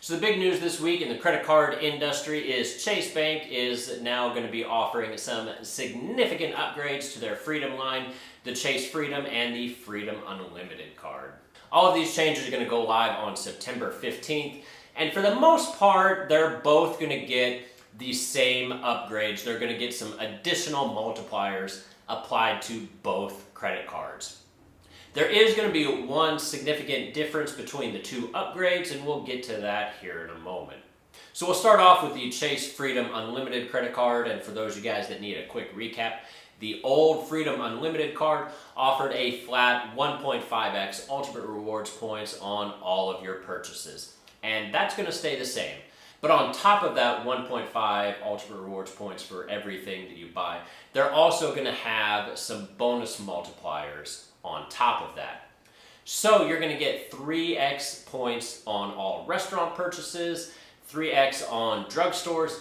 So the big news this week in the credit card industry is Chase Bank is now going to be offering some significant upgrades to their Freedom line, the Chase Freedom and the Freedom Unlimited card. All of these changes are going to go live on September 15th, and for the most part, they're both going to get the same upgrades. They're going to get some additional multipliers applied to both credit cards. There is going to be one significant difference between the two upgrades, and we'll get to that here in a moment. So we'll start off with the Chase Freedom Unlimited credit card, and for those of you guys that need a quick recap, the old Freedom Unlimited card offered a flat 1.5x Ultimate Rewards points on all of your purchases, and that's going to stay the same. But on top of that 1.5 Ultimate Rewards points for everything that you buy, they're also going to have some bonus multipliers on top of that. So you're going to get 3x points on all restaurant purchases, 3x on drugstores,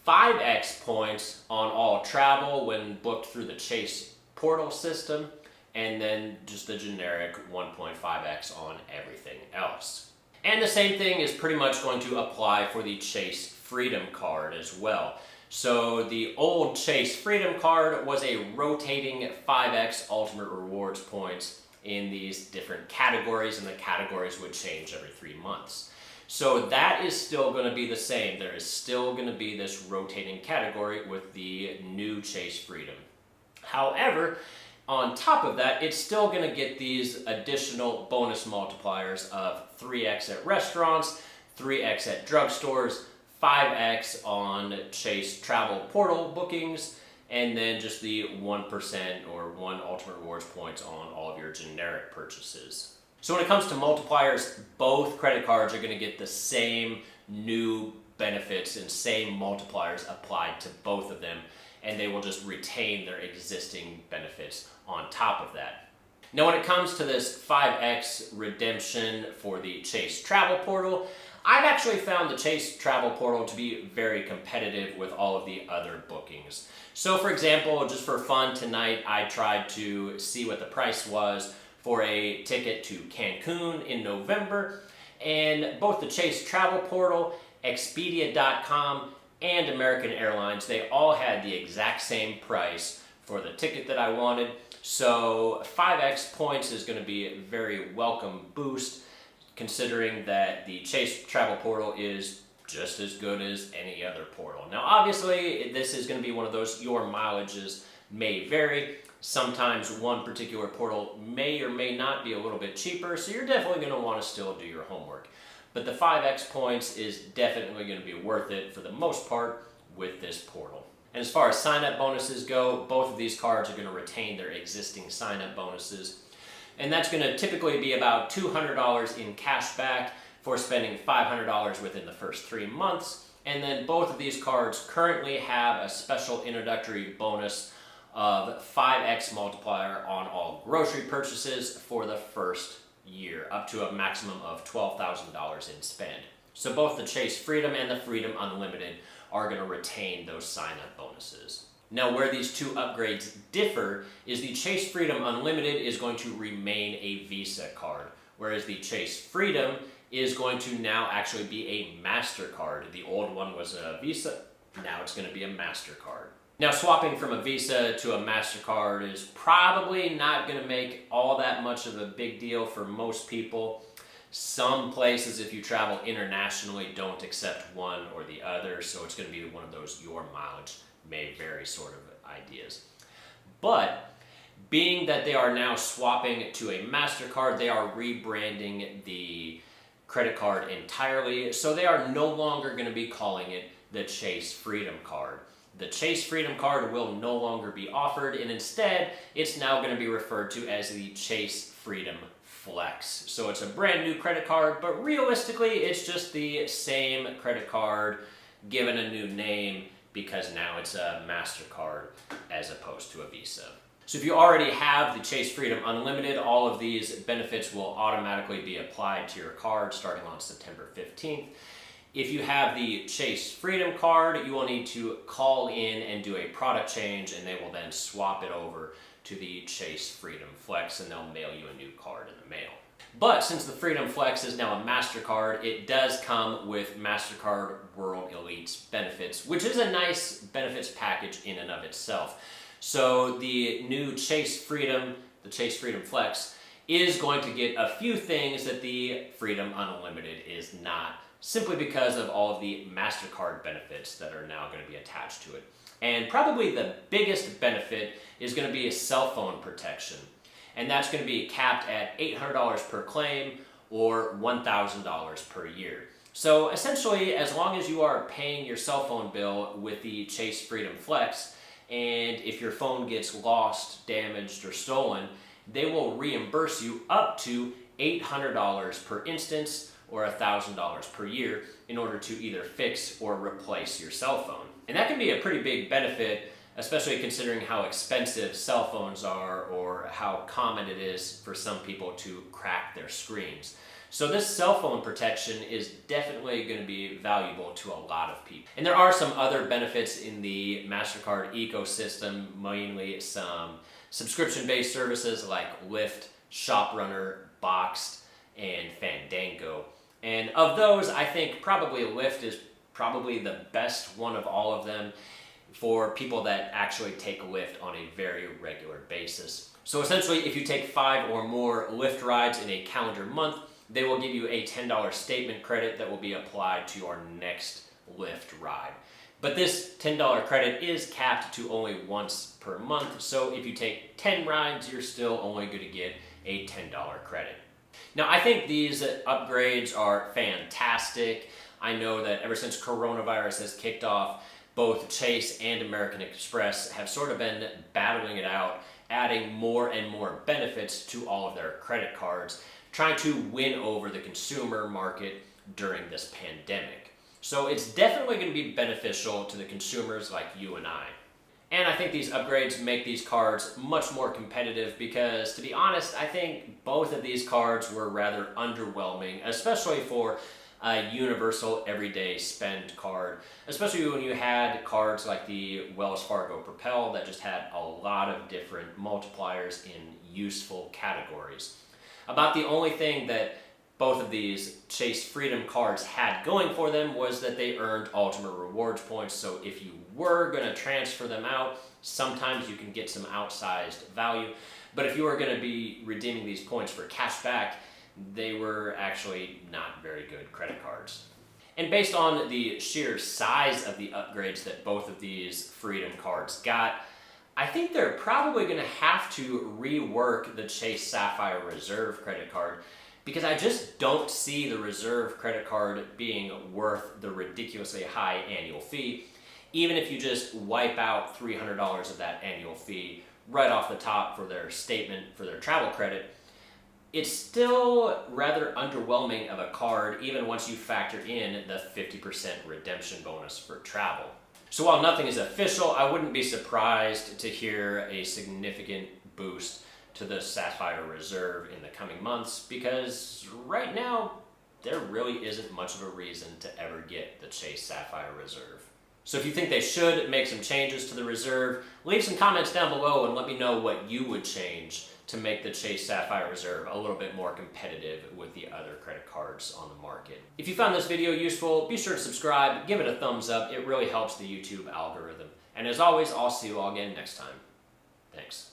5x points on all travel when booked through the Chase portal system, and then just the generic 1.5x on everything else. And the same thing is pretty much going to apply for the Chase Freedom card as well. So the old Chase Freedom card was a rotating 5x Ultimate Rewards points in these different categories, and the categories would change every 3 months. So that is still going to be the same. There is still going to be this rotating category with the new Chase Freedom. However, on top of that, it's still going to get these additional bonus multipliers of 3x at restaurants, 3x at drugstores, 5x on Chase travel portal bookings, and then just the 1% or 1 Ultimate Rewards points on all of your generic purchases. So when it comes to multipliers, both credit cards are going to get the same new benefits and same multipliers applied to both of them, and they will just retain their existing benefits on top of that. Now when it comes to this 5x redemption for the Chase travel portal, I've actually found the Chase travel portal to be very competitive with all of the other bookings. So for example, just for fun tonight, I tried to see what the price was for a ticket to Cancun in November, and both the Chase travel portal, Expedia.com, and American Airlines, they all had the exact same price for the ticket that I wanted. So 5x points is going to be a very welcome boost, considering that the Chase travel portal is just as good as any other portal. Now obviously this is going to be one of those, your mileages may vary. Sometimes one particular portal may or may not be a little bit cheaper, so you're definitely going to want to still do your homework. But the 5x points is definitely going to be worth it for the most part with this portal. And as far as sign-up bonuses go, both of these cards are going to retain their existing sign-up bonuses. And that's going to typically be about $200 in cash back for spending $500 within the first 3 months. And then both of these cards currently have a special introductory bonus of 5x multiplier on all grocery purchases for the first year, up to a maximum of $12,000 in spend. So both the Chase Freedom and the Freedom Unlimited are going to retain those sign-up bonuses. Now where these two upgrades differ is the Chase Freedom Unlimited is going to remain a Visa card, whereas the Chase Freedom is going to now actually be a Mastercard. The old one was a Visa, now it's going to be a Mastercard. Now swapping from a Visa to a Mastercard is probably not going to make all that much of a big deal for most people. Some places, if you travel internationally, don't accept one or the other, so it's going to be one of those your mileage may vary sort of ideas. But being that they are now swapping to a Mastercard, they are rebranding the credit card entirely, so they are no longer going to be calling it the Chase Freedom card. The Chase Freedom card will no longer be offered, and instead it's now going to be referred to as the Chase Freedom Flex. So it's a brand new credit card, but realistically it's just the same credit card given a new name because now it's a Mastercard as opposed to a Visa. So if you already have the Chase Freedom Unlimited, all of these benefits will automatically be applied to your card starting on September 15th. If you have the Chase Freedom card, you will need to call in and do a product change, and they will then swap it over to the Chase Freedom Flex, and they'll mail you a new card in the mail. But since the Freedom Flex is now a Mastercard, it does come with Mastercard World Elite's benefits, which is a nice benefits package in and of itself. So the new Chase Freedom, the Chase Freedom Flex, is going to get a few things that the Freedom Unlimited is not, simply because of all of the Mastercard benefits that are now going to be attached to it. And probably the biggest benefit is going to be a cell phone protection. And that's going to be capped at $800 per claim or $1,000 per year. So essentially, as long as you are paying your cell phone bill with the Chase Freedom Flex, and if your phone gets lost, damaged, or stolen, they will reimburse you up to $800 per instance or $1,000 per year in order to either fix or replace your cell phone. And that can be a pretty big benefit, especially considering how expensive cell phones are or how common it is for some people to crack their screens. So this cell phone protection is definitely going to be valuable to a lot of people. And there are some other benefits in the Mastercard ecosystem, mainly some subscription-based services like Lyft, ShopRunner, Boxed, and Fandango. And of those, I think probably Lyft is probably the best one of all of them for people that actually take Lyft on a very regular basis. So essentially, if you take 5 or more Lyft rides in a calendar month, they will give you a $10 statement credit that will be applied to your next Lyft ride. But this $10 credit is capped to only once per month, so if you take 10 rides, you're still only going to get a $10 credit. Now, I think these upgrades are fantastic. I know that ever since coronavirus has kicked off, both Chase and American Express have sort of been battling it out, adding more and more benefits to all of their credit cards, trying to win over the consumer market during this pandemic. So it's definitely going to be beneficial to the consumers like you and I. And I think these upgrades make these cards much more competitive because, to be honest, I think both of these cards were rather underwhelming, especially for a universal everyday spend card, especially when you had cards like the Wells Fargo Propel that just had a lot of different multipliers in useful categories. About the only thing that both of these Chase Freedom cards had going for them was that they earned Ultimate Rewards points, so if you were going to transfer them out, sometimes you can get some outsized value, but if you were going to be redeeming these points for cash back, they were actually not very good credit cards. And based on the sheer size of the upgrades that both of these Freedom cards got, I think they're probably going to have to rework the Chase Sapphire Reserve credit card because I just don't see the Reserve credit card being worth the ridiculously high annual fee, even if you just wipe out $300 of that annual fee right off the top for their statement for their travel credit. It's still rather underwhelming of a card even once you factor in the 50% redemption bonus for travel. So while nothing is official, I wouldn't be surprised to hear a significant boost to the Sapphire Reserve in the coming months because right now there really isn't much of a reason to ever get the Chase Sapphire Reserve. So if you think they should make some changes to the Reserve, leave some comments down below and let me know what you would change to make the Chase Sapphire Reserve a little bit more competitive with the other credit cards on the market. If you found this video useful, be sure to subscribe, give it a thumbs up. It really helps the YouTube algorithm. And as always, I'll see you all again next time. Thanks.